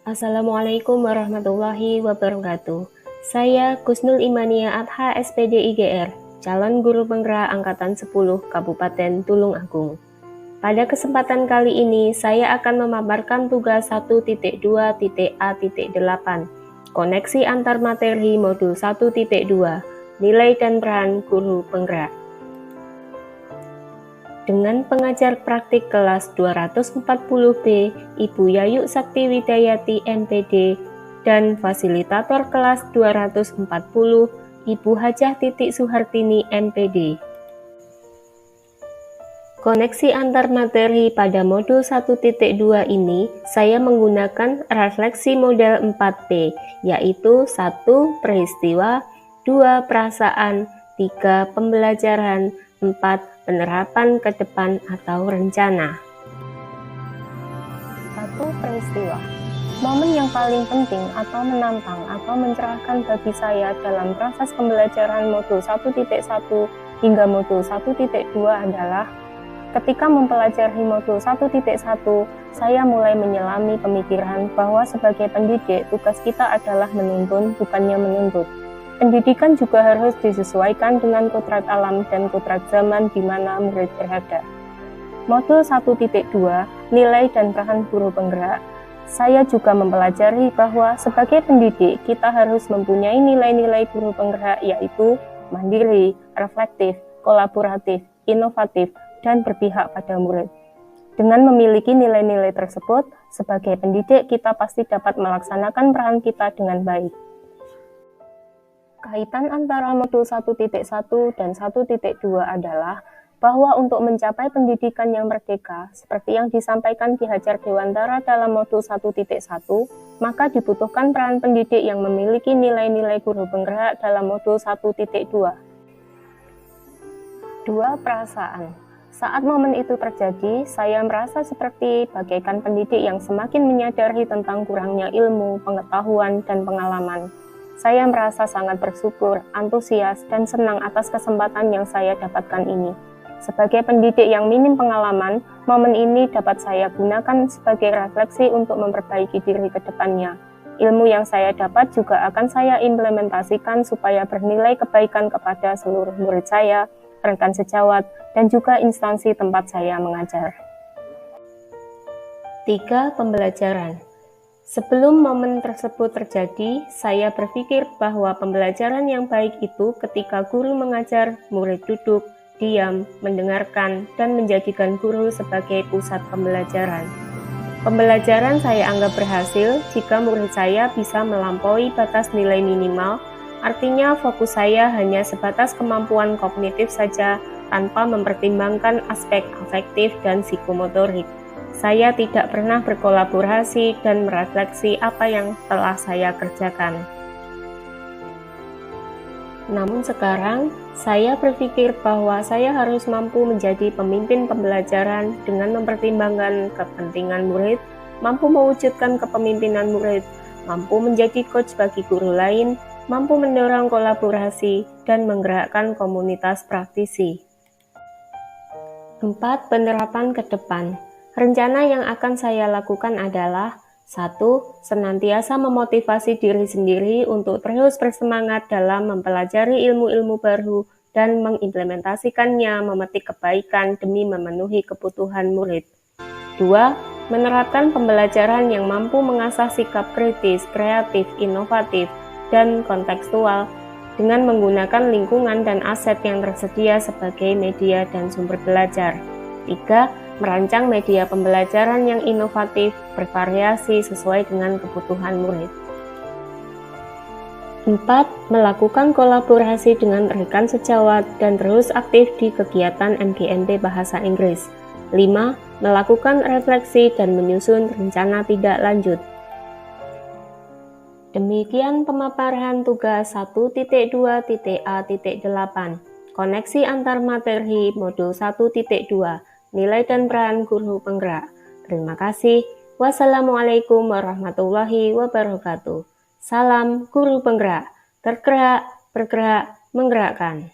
Assalamualaikum warahmatullahi wabarakatuh. Saya Kusnul Imania Adha SPD IGR, calon guru penggerak Angkatan 10 Kabupaten Tulung Agung. Pada kesempatan kali ini, saya akan memaparkan tugas 1.2.A.8, koneksi antar materi modul 1.2, nilai dan peran guru penggerak. Dengan pengajar praktik kelas 240B, Ibu Yayu Sakti Widayati MPD, dan fasilitator kelas 240, Ibu Hajah Titik Suhartini MPD. Koneksi antar materi pada modul 1.2 ini, saya menggunakan refleksi model 4P, yaitu 1. Peristiwa, 2. Perasaan, 3. Pembelajaran, 4. Penerapan ke depan atau rencana. 1. Peristiwa. Momen yang paling penting atau menantang atau mencerahkan bagi saya dalam proses pembelajaran modul 1.1 hingga modul 1.2 adalah ketika mempelajari modul 1.1, saya mulai menyelami pemikiran bahwa sebagai pendidik, tugas kita adalah menuntun, bukannya menuntut. Pendidikan juga harus disesuaikan dengan kodrat alam dan kodrat zaman di mana murid berada. Modul 1.2, nilai dan peran guru penggerak. Saya juga mempelajari bahwa sebagai pendidik, kita harus mempunyai nilai-nilai guru penggerak, yaitu mandiri, reflektif, kolaboratif, inovatif, dan berpihak pada murid. Dengan memiliki nilai-nilai tersebut, sebagai pendidik kita pasti dapat melaksanakan peran kita dengan baik. Kaitan antara modul 1.1 dan 1.2 adalah bahwa untuk mencapai pendidikan yang merdeka, seperti yang disampaikan Ki Hajar Dewantara dalam modul 1.1, maka dibutuhkan peran pendidik yang memiliki nilai-nilai guru penggerak dalam modul 1.2. 2. Perasaan. Saat momen itu terjadi, saya merasa seperti bagaikan pendidik yang semakin menyadari tentang kurangnya ilmu, pengetahuan, dan pengalaman. Saya merasa sangat bersyukur, antusias, dan senang atas kesempatan yang saya dapatkan ini. Sebagai pendidik yang minim pengalaman, momen ini dapat saya gunakan sebagai refleksi untuk memperbaiki diri ke depannya. Ilmu yang saya dapat juga akan saya implementasikan supaya bernilai kebaikan kepada seluruh murid saya, rekan sejawat, dan juga instansi tempat saya mengajar. 3. Pembelajaran. Sebelum momen tersebut terjadi, saya berpikir bahwa pembelajaran yang baik itu ketika guru mengajar, murid duduk, diam, mendengarkan, dan menjadikan guru sebagai pusat pembelajaran. Pembelajaran saya anggap berhasil jika murid saya bisa melampaui batas nilai minimal, artinya fokus saya hanya sebatas kemampuan kognitif saja tanpa mempertimbangkan aspek afektif dan psikomotorik. Saya tidak pernah berkolaborasi dan merefleksi apa yang telah saya kerjakan. Namun sekarang, saya berpikir bahwa saya harus mampu menjadi pemimpin pembelajaran dengan mempertimbangkan kepentingan murid, mampu mewujudkan kepemimpinan murid, mampu menjadi coach bagi guru lain, mampu mendorong kolaborasi, dan menggerakkan komunitas praktisi. 4. Penerapan ke depan. Rencana yang akan saya lakukan adalah 1. Senantiasa memotivasi diri sendiri untuk terus bersemangat dalam mempelajari ilmu-ilmu baru dan mengimplementasikannya memetik kebaikan demi memenuhi kebutuhan murid. 2. Menerapkan pembelajaran yang mampu mengasah sikap kritis, kreatif, inovatif, dan kontekstual dengan menggunakan lingkungan dan aset yang tersedia sebagai media dan sumber belajar. 3. Merancang media pembelajaran yang inovatif, bervariasi sesuai dengan kebutuhan murid. 4. Melakukan kolaborasi dengan rekan sejawat dan terus aktif di kegiatan MGMP Bahasa Inggris. 5. Melakukan refleksi dan menyusun rencana tindak lanjut. Demikian pemaparan tugas 1.2.A.8, koneksi antar materi modul 1.2, nilai dan peran guru penggerak. Terima kasih. Wassalamualaikum warahmatullahi wabarakatuh. Salam guru penggerak, tergerak, bergerak, menggerakkan.